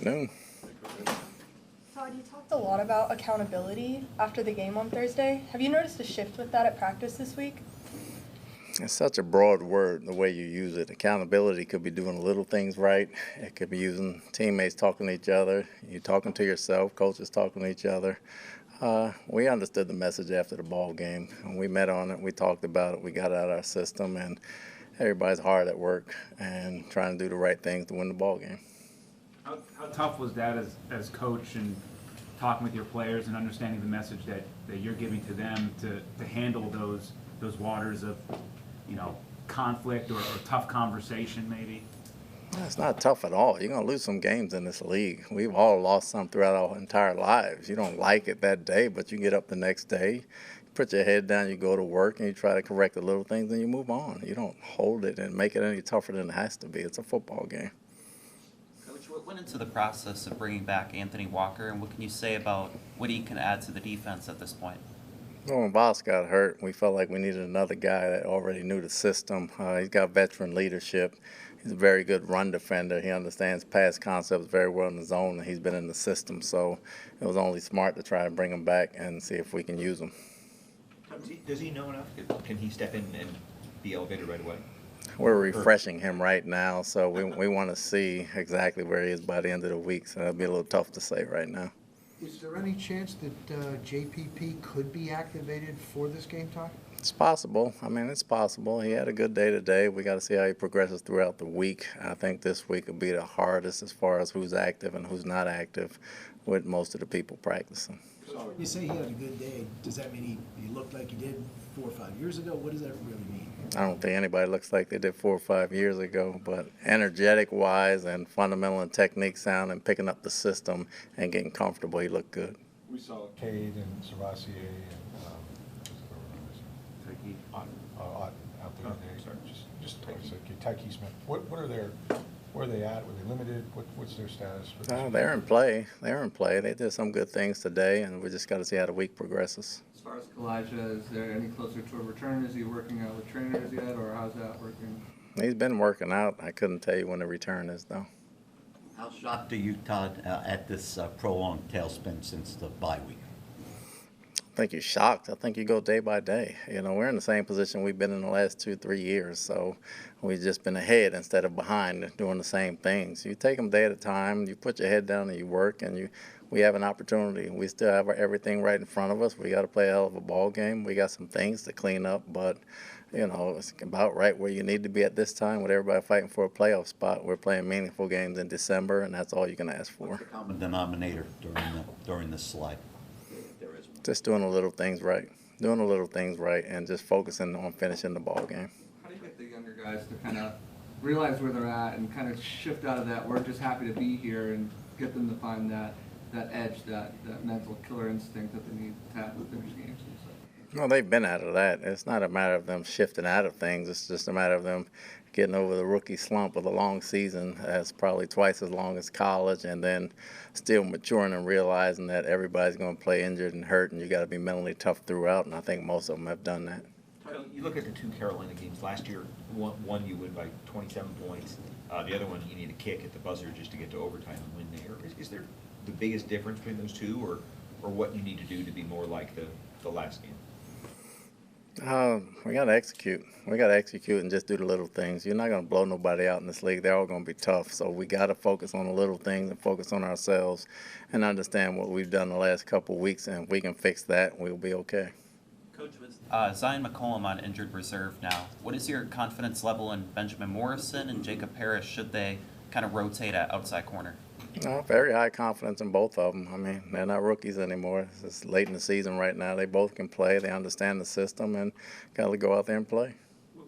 No. Todd, you talked a lot about accountability after the game on Thursday. Have you noticed a shift with that at practice this week? It's such a broad word, the way you use it. Accountability could be doing little things right. It could be using teammates talking to each other. You talking to yourself, coaches talking to each other. We understood the message after the ball game, and we met on it. We talked about it. We got it out of our system, and everybody's hard at work and trying to do the right things to win the ball game. How tough was that as coach and talking with your players and understanding the message that you're giving to them to handle those waters of, conflict or tough conversation maybe? It's not tough at all. You're going to lose some games in this league. We've all lost some throughout our entire lives. You don't like it that day, but you get up the next day, you put your head down, you go to work, and you try to correct the little things, and you move on. You don't hold it and make it any tougher than it has to be. It's a football game. Coach, what went into the process of bringing back Anthony Walker, and what can you say about what he can add to the defense at this point? Well, when Bucs got hurt, we felt like we needed another guy that already knew the system. He's got veteran leadership. He's a very good run defender. He understands pass concepts very well in the zone, and he's been in the system. So it was only smart to try to bring him back and see if we can use him. Does he know enough? Can he step in and be elevated right away? We're refreshing him right now, so we want to see exactly where he is by the end of the week. So it'll be a little tough to say right now. Is there any chance that JPP could be activated for this game, Todd? It's possible. I mean, it's possible. He had a good day today. We got to see how he progresses throughout the week. I think this week will be the hardest as far as who's active and who's not active with most of the people practicing. You say he had a good day. Does that mean he looked like he did 4 or 5 years ago? What does that really mean? I don't think anybody looks like they did 4 or 5 years ago, but energetic-wise and fundamental and technique sound and picking up the system and getting comfortable, he looked good. We saw Cade and Servassier and out there. Just Tyke Smith. What are their? Where are they at? Were they limited? What's their status? They're in play. They're in play. They did some good things today, and we just got to see how the week progresses. As far as Kalijah, is there any closer to a return? Is he working out with trainers yet, or how's that working? He's been working out. I couldn't tell you when the return is, though. How shocked are you, Todd, at this prolonged tailspin since the bye week? I think you're shocked. I think you go day by day. We're in the same position we've been in the last 2-3 years, so we've just been ahead instead of behind doing the same things. You take them day at a time. You put your head down and you work, and we have an opportunity. We still have everything right in front of us. We got to play a hell of a ball game. We got some things to clean up, but it's about right where you need to be at this time with everybody fighting for a playoff spot. We're playing meaningful games in December, and that's all you can ask for. What's the common denominator during this slide? Just doing the little things right. Doing the little things right and just focusing on finishing the ball game. How do you get the younger guys to kind of realize where they're at and kind of shift out of that we're just happy to be here and get them to find that edge, that mental killer instinct that they need to have to finish games and stuff? Well, they've been out of that. It's not a matter of them shifting out of things. It's just a matter of them getting over the rookie slump of a long season. That's probably twice as long as college, and then still maturing and realizing that everybody's going to play injured and hurt, and you got to be mentally tough throughout, and I think most of them have done that. You look at the two Carolina games last year. One you win by 27 points. The other one you need a kick at the buzzer just to get to overtime and win there. Is there the biggest difference between those two, or what you need to do to be more like the last game? We got to execute. We got to execute and just do the little things. You're not going to blow nobody out in this league. They're all going to be tough. So we got to focus on the little things and focus on ourselves and understand what we've done the last couple of weeks. And if we can fix that, we'll be okay. Coach, with Zion McCollum on injured reserve now, what is your confidence level in Benjamin Morrison and Jacob Parrish? Should they kind of rotate at outside corner? Very high confidence in both of them. I mean, they're not rookies anymore. It's late in the season right now. They both can play. They understand the system and got to go out there and play.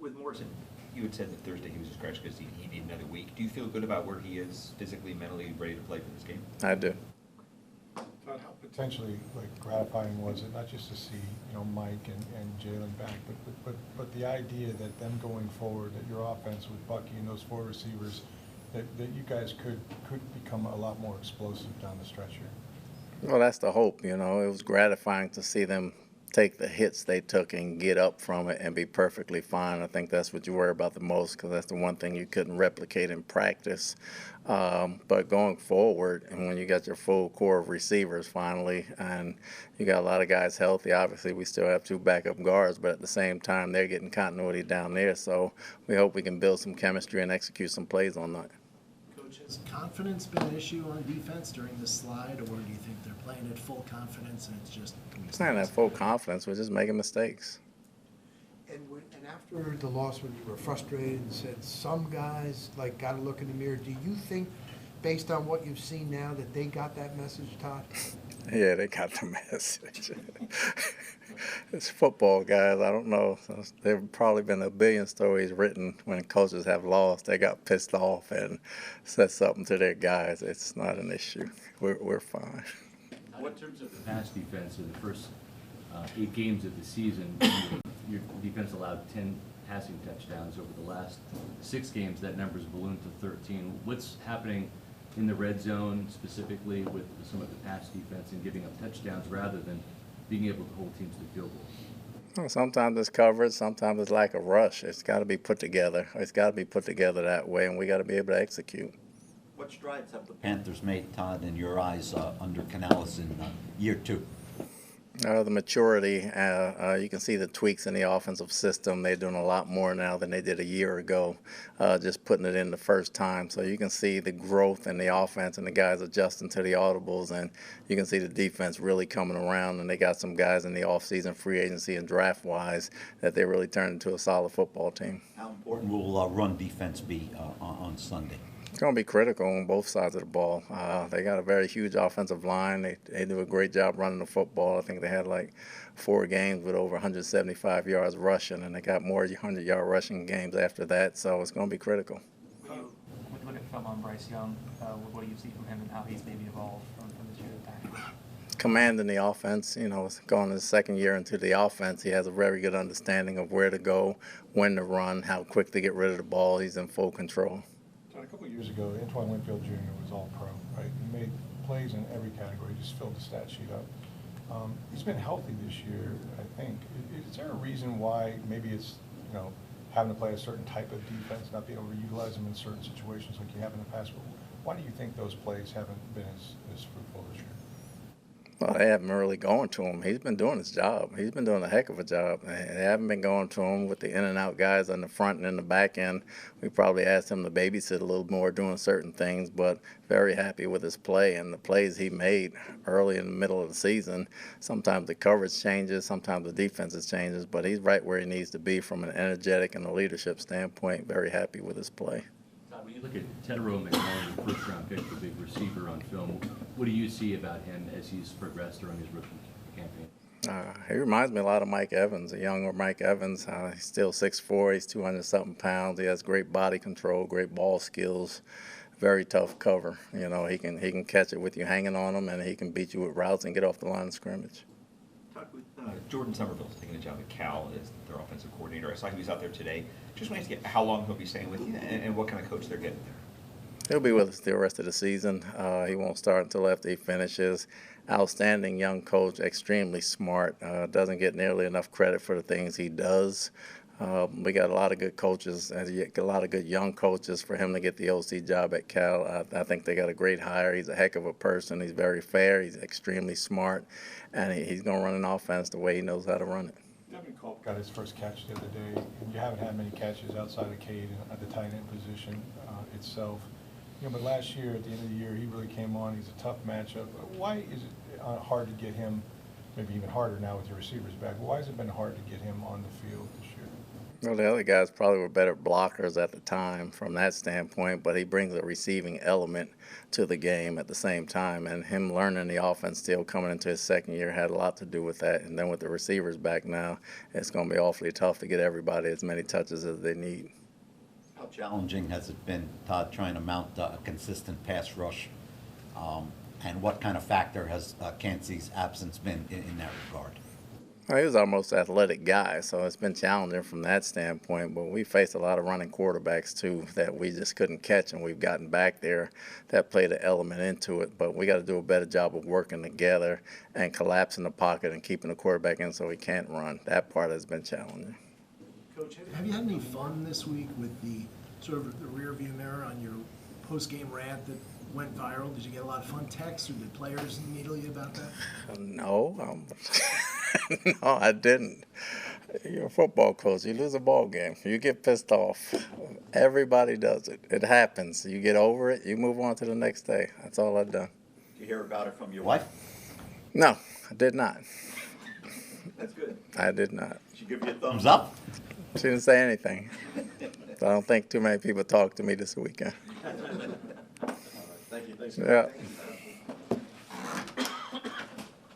With Morrison, you had said that Thursday he was a scratch because he needed another week. Do you feel good about where he is physically, mentally ready to play for this game? I do. Todd, how potentially gratifying was it not just to see Mike and Jalen back, but the idea that them going forward, that your offense with Bucky and those 4 receivers, that you guys could become a lot more explosive down the stretch here? Well, that's the hope. It was gratifying to see them take the hits they took and get up from it and be perfectly fine. I think that's what you worry about the most, because that's the one thing you couldn't replicate in practice. But going forward, and when you got your full core of receivers finally, and you got a lot of guys healthy, obviously we still have 2 backup guards, but at the same time they're getting continuity down there. So we hope we can build some chemistry and execute some plays on that. Coach, has confidence been an issue on defense during the slide, or do you think they're playing at full confidence and it's just? It's not at full confidence. We're just making mistakes. And after the loss, when you were frustrated and said some guys like got to look in the mirror, do you think, based on what you've seen now, that they got that message, Todd? Yeah, they got the message. It's football, guys. I don't know. There have probably been a billion stories written when coaches have lost. They got pissed off and said something to their guys. It's not an issue. We're fine. In terms of the pass defense in the first 8 games of the season, your defense allowed 10 passing touchdowns. Over the last 6 games, that number's ballooned to 13. What's happening in the red zone specifically with some of the pass defense and giving up touchdowns rather than being able to hold teams to field goals? Well, sometimes it's coverage, sometimes it's lack of rush. It's got to be put together. It's got to be put together that way, and we got to be able to execute. What strides have the Panthers made, Todd, in your eyes, under Canales in year 2? The maturity, you can see the tweaks in the offensive system. They're doing a lot more now than they did a year ago, just putting it in the first time. So you can see the growth in the offense and the guys adjusting to the audibles, and you can see the defense really coming around. And they got some guys in the offseason, free agency and draft-wise, that they really turned into a solid football team. How important will run defense be on Sunday? It's going to be critical on both sides of the ball. They got a very huge offensive line. They do a great job running the football. I think they had like 4 games with over 175 yards rushing, and they got more 100-yard rushing games after that, so it's going to be critical. When you look at film on Bryce Young, what do you see from him and how he's maybe evolved from this year back? Commanding the offense, going his 2nd year into the offense, he has a very good understanding of where to go, when to run, how quick to get rid of the ball. He's in full control. A couple of years ago, Antoine Winfield Jr. was all pro, right? He made plays in every category, just filled the stat sheet up. He's been healthy this year, I think. Is there a reason why maybe it's, having to play a certain type of defense, not being able to utilize them in certain situations like you have in the past? But why do you think those plays haven't been as fruitful this year? Well, they haven't really gone to him. He's been doing his job. He's been doing a heck of a job. They haven't been going to him with the in and out guys on the front and in the back end. We probably asked him to babysit a little more doing certain things, but very happy with his play and the plays he made early in the middle of the season. Sometimes the coverage changes, sometimes the defense changes, but he's right where he needs to be from an energetic and a leadership standpoint. Very happy with his play. When you look at Tedero McMillan, the first-round pick, the big receiver on film, what do you see about him as he's progressed during his rookie campaign? He reminds me a lot of Mike Evans, a younger Mike Evans. He's still 6'4", he's 200-something pounds. He has great body control, great ball skills, very tough cover. He can catch it with you hanging on him, and he can beat you with routes and get off the line of scrimmage. Jordan Somerville's taking a job at Cal as their offensive coordinator. I saw he was out there today. Just wanted to get how long he'll be staying with you and what kind of coach they're getting there. He'll be with us the rest of the season. He won't start until after he finishes. Outstanding young coach, extremely smart, doesn't get nearly enough credit for the things he does. We got a lot of good coaches, and a lot of good young coaches for him to get the OC job at Cal. I think they got a great hire. He's a heck of a person. He's very fair. He's extremely smart, and he's going to run an offense the way he knows how to run it. Devin Culp got his first catch the other day, and you haven't had many catches outside of Cade at the tight end position itself. But last year, at the end of the year, he really came on. He's a tough matchup. Why is it hard to get him, maybe even harder now with the receivers back, but why has it been hard to get him on the field this year? Well, the other guys probably were better blockers at the time from that standpoint, but he brings a receiving element to the game at the same time, and him learning the offense still coming into his 2nd year had a lot to do with that. And then with the receivers back now, it's going to be awfully tough to get everybody as many touches as they need. How challenging has it been, Todd, trying to mount a consistent pass rush? And what kind of factor has Cansey's absence been in that regard? Well, he was our most athletic guy, so it's been challenging from that standpoint. But we faced a lot of running quarterbacks, too, that we just couldn't catch, and we've gotten back there. That played an element into it. But we got to do a better job of working together and collapsing the pocket and keeping the quarterback in so he can't run. That part has been challenging. Coach, have you had any fun this week with the sort of the rear view mirror on your post-game rant that went viral? Did you get a lot of fun texts, or did players needle you about that? No, no, I didn't. You're a football coach. You lose a ball game. You get pissed off. Everybody does it. It happens. You get over it. You move on to the next day. That's all I've done. Did you hear about it from your wife? No, I did not. That's good. I did not. Did she give you a thumbs up? She didn't say anything. So I don't think too many people talked to me this weekend. Thank you. Yeah.